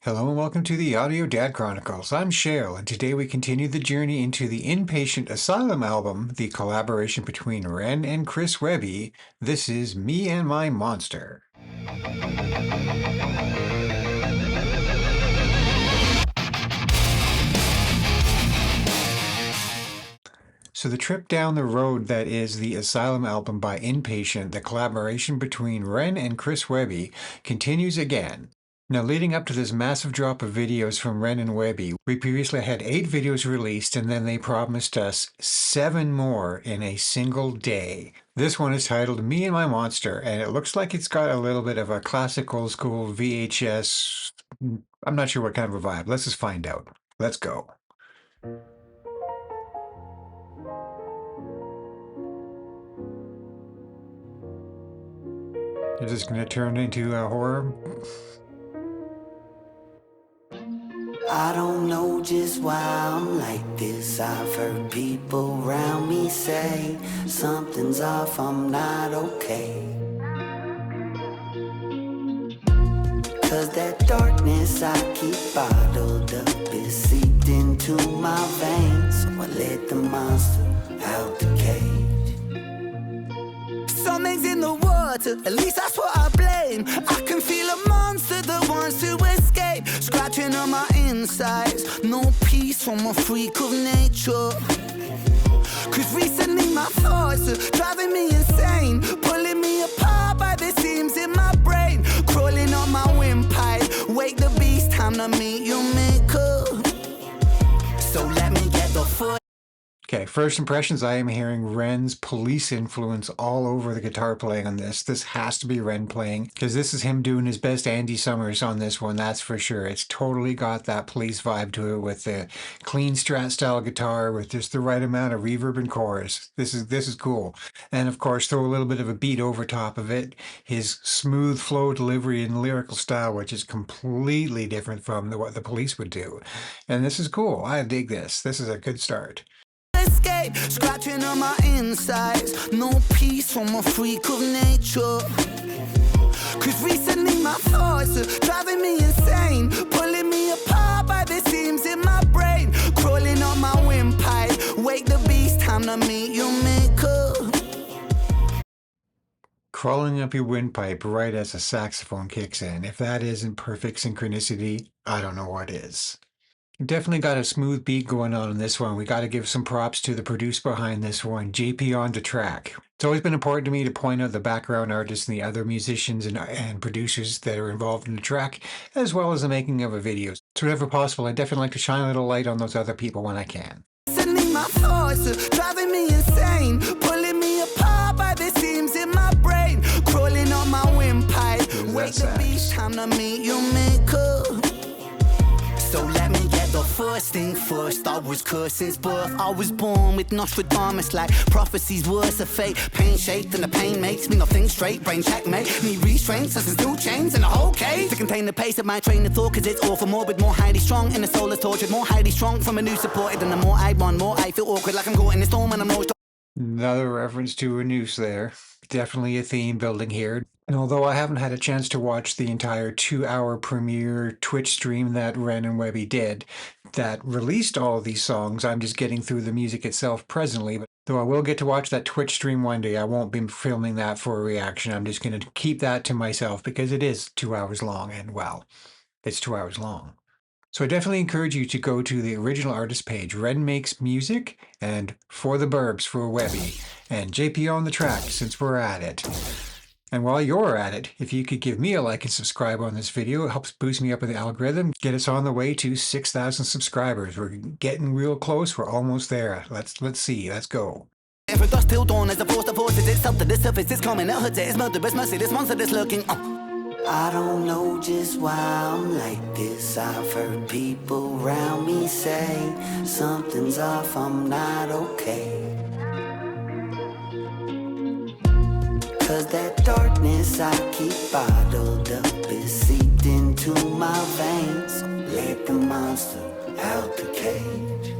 Hello and welcome to the Audio Dad Chronicles. I'm Shale, and today we continue the journey into the Inpatient Asylum album, the collaboration between Ren and Chris Webby. This is Me and My Monster. So the trip down the road that is the Asylum album by Inpatient, the collaboration between Ren and Chris Webby, continues again. Now, leading up to this massive drop of videos from Ren and Webby, we previously had 8 videos released, and then they promised us 7 more in a single day. This one is titled Me and My Monster, and it looks like it's got a little bit of a classic old school VHS. I'm not sure what kind of a vibe. Let's just find out. Let's go. Is this going to turn into a horror? I don't know just why I'm like this. I've heard people around me say something's off, I'm not okay. Cause that darkness I keep bottled up is seeped into my veins, so I let the monster out the cage. Something's in the water, at least that's what I blame. I can feel a monster that wants to escape, scratching on my insides. No peace from a freak of nature. Cause recently my thoughts are driving me insane, pulling me apart by the seams in my brain, crawling on my windpipe. Wake the beast, time to meet your maker. So let me get the foot. Okay, first impressions, I am hearing Ren's police influence all over the guitar playing on this. This has to be Ren playing, because this is him doing his best Andy Summers on this one, that's for sure. It's totally got that police vibe to it with the clean Strat style guitar with just the right amount of reverb and chorus. This is cool. And of course, throw a little bit of a beat over top of it. His smooth flow delivery and lyrical style, which is completely different from what the police would do. And this is cool. I dig this. This is a good start. Escape, scratching on my insides. No peace from a freak of nature. Cause recently my thoughts are driving me insane, pulling me apart by the seams in my brain, crawling on my windpipe. Wake the beast, time to meet your maker. Crawling up your windpipe right as a saxophone kicks in. If that isn't perfect synchronicity, I don't know what is. Definitely got a smooth beat going on in this one. We got to give some props to the producer behind this one, JP on the track. It's always been important to me to point out the background artists and the other musicians and producers that are involved in the track, as well as the making of a video. So whenever possible, I definitely like to shine a little light on those other people when I can. Sending my thoughts are driving me insane, pulling me apart by the seams in my brain, crawling on my windpipe. Wake the beast, time to meet your maker. So let me get the first thing first. I was cursed since birth. I was born with Nostradamus like prophecies, worse of fate. Pain shaped and the pain makes me not think straight. Brain checkmate, need restraint, since 2 chains and a whole cage to contain the pace of my train of thought. Cause it's all for morbid, more highly strong. And the soul is tortured, more highly strong from a new supported. And the more I run, more I feel awkward, like I'm caught in a storm and I'm lost. Another reference to a noose there. Definitely a theme building here. And although I haven't had a chance to watch the entire 2-hour premiere Twitch stream that Ren and Webby did that released all of these songs, I'm just getting through the music itself presently. But though I will get to watch that Twitch stream one day, I won't be filming that for a reaction. I'm just going to keep that to myself because it is 2 hours long, and well, it's 2 hours long. So I definitely encourage you to go to the original artist page, Ren Makes Music, and For the Burbs for Webby, and JP on the track since we're at it. And while you're at it, if you could give me a like and subscribe on this video, it helps boost me up in the algorithm, get us on the way to 6,000 subscribers. We're getting real close. We're almost there. Let's see. Let's go. If it does till dawn as opposed to forces, it's up to the surface, it's coming, it hurts, it's murderous, mercy, this monster that's lurking. I don't know just why I'm like this. I've heard people around me say something's off, I'm not okay. Cause that darkness I keep bottled up is seeped into my veins, so let the monster out the cage.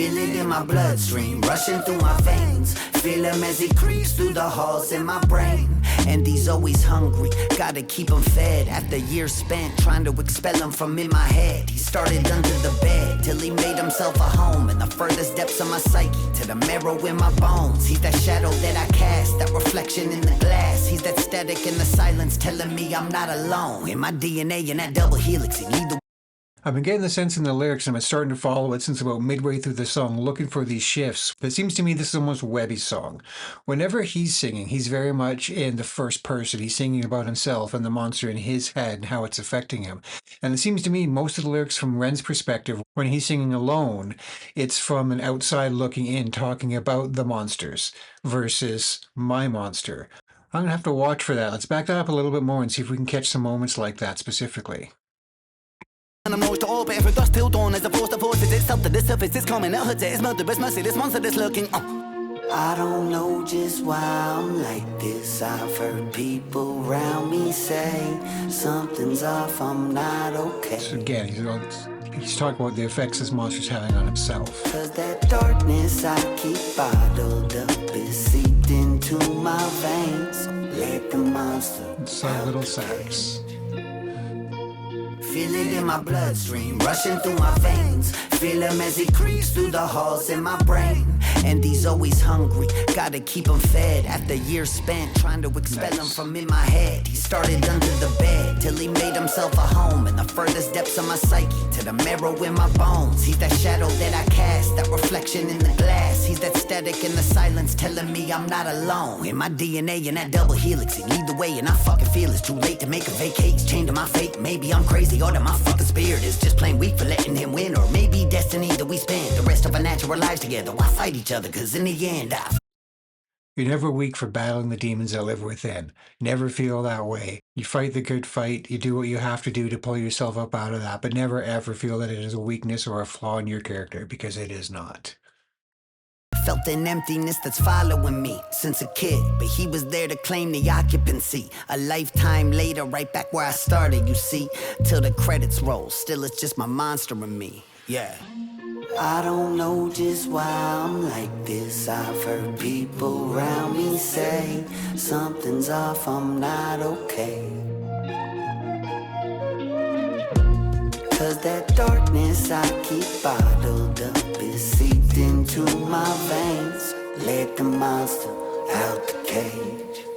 Feel it in my bloodstream, rushing through my veins. Feel him as he creeps through the halls in my brain. And he's always hungry, gotta keep him fed. After years spent trying to expel him from in my head, he started under the bed till he made himself a home in the furthest depths of my psyche, to the marrow in my bones. He's that shadow that I cast, that reflection in the glass. He's that static in the silence telling me I'm not alone. In my DNA in that double helix, he lead the I've been getting the sense in the lyrics, and I'm starting to follow it since about midway through the song, looking for these shifts. But it seems to me this is almost Webby's song. Whenever he's singing, he's very much in the first person. He's singing about himself and the monster in his head and how it's affecting him. And it seems to me most of the lyrics from Ren's perspective, when he's singing alone, it's from an outside looking in, talking about the monsters versus my monster. I'm going to have to watch for that. Let's back that up a little bit more and see if we can catch some moments like that specifically. and I'm nose to all, but if it does till dawn, as a force that forces itself to the surface, it's coming, it hurts it, it's murderous mercy, this monster that's lurking. I don't know just why I'm like this. I've heard people around me say something's off, I'm not okay. So again, he's talking about the effects this monster's having on himself. Cause that darkness I keep bottled up is seeped into my veins. Let the monster It's a little sax. Feel it in my bloodstream, rushing through my veins. Feel him as he creeps through the halls in my brain. And he's always hungry, gotta keep him fed. After years spent trying to expel him from in my head, he started under the bed till he made himself a home in the furthest depths of my psyche, to the marrow in my bones. He's that shadow that I cast, that reflection in the glass. He's that static in the silence telling me I'm not alone. In my DNA in that double helix, he lead the way and I fucking feel it's too late to make a vacate. It's chained to my fate, maybe I'm crazy or that my fucking spirit is just plain weak for letting him win. Or maybe destiny that we spend the rest of our natural lives together. Why fight each other? Cause in the end You're never weak for battling the demons that live within. Never feel that way. You fight the good fight, you do what you have to do to pull yourself up out of that, but never ever feel that it is a weakness or a flaw in your character, because it is not. felt an emptiness that's following me since a kid, but he was there to claim the occupancy. A lifetime later, right back where I started, you see, till the credits roll. Still, it's just my monster in me. Yeah. I don't know just why I'm like this. I've heard people around me say something's off, I'm not okay. Cause that darkness I keep bottled up is seeped into my veins. Let the monster out the cage.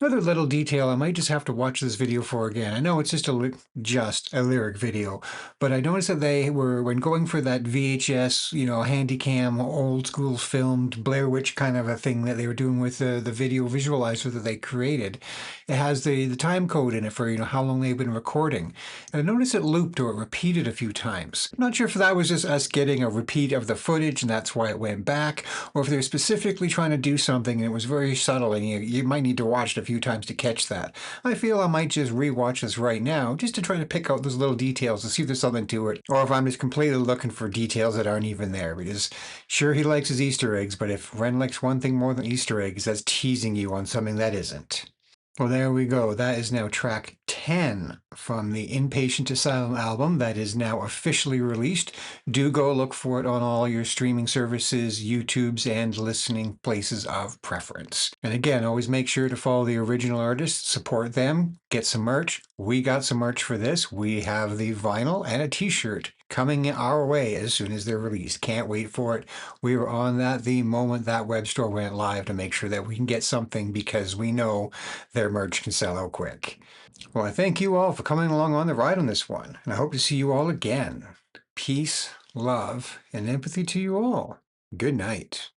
Another little detail I might just have to watch this video for again. I know it's just a lyric video, but I noticed that they were, when going for that VHS, handycam, old school filmed Blair Witch kind of a thing that they were doing with the video visualizer that they created. It has the time code in it for, how long they've been recording. And I noticed it looped or it repeated a few times. I'm not sure if that was just us getting a repeat of the footage and that's why it went back, or if they were specifically trying to do something and it was very subtle and you might need to watch it a few times to catch that. I feel I might just rewatch this right now just to try to pick out those little details to see if there's something to it, or if I'm just completely looking for details that aren't even there. Because sure, he likes his Easter eggs, but if Ren likes one thing more than Easter eggs, that's teasing you on something that isn't. Well, there we go. That is now track 10 from the Inpatient Asylum album that is now officially released. Do go look for it on all your streaming services, YouTubes, and listening places of preference. And again, always make sure to follow the original artists, support them, get some merch. We got some merch for this. We have the vinyl and a t-shirt coming our way as soon as they're released. Can't wait for it. We were on that the moment that web store went live to make sure that we can get something, because we know their merch can sell out quick. Well, I thank you all for coming along on the ride on this one, and I hope to see you all again. Peace, love, and empathy to you all. Good night.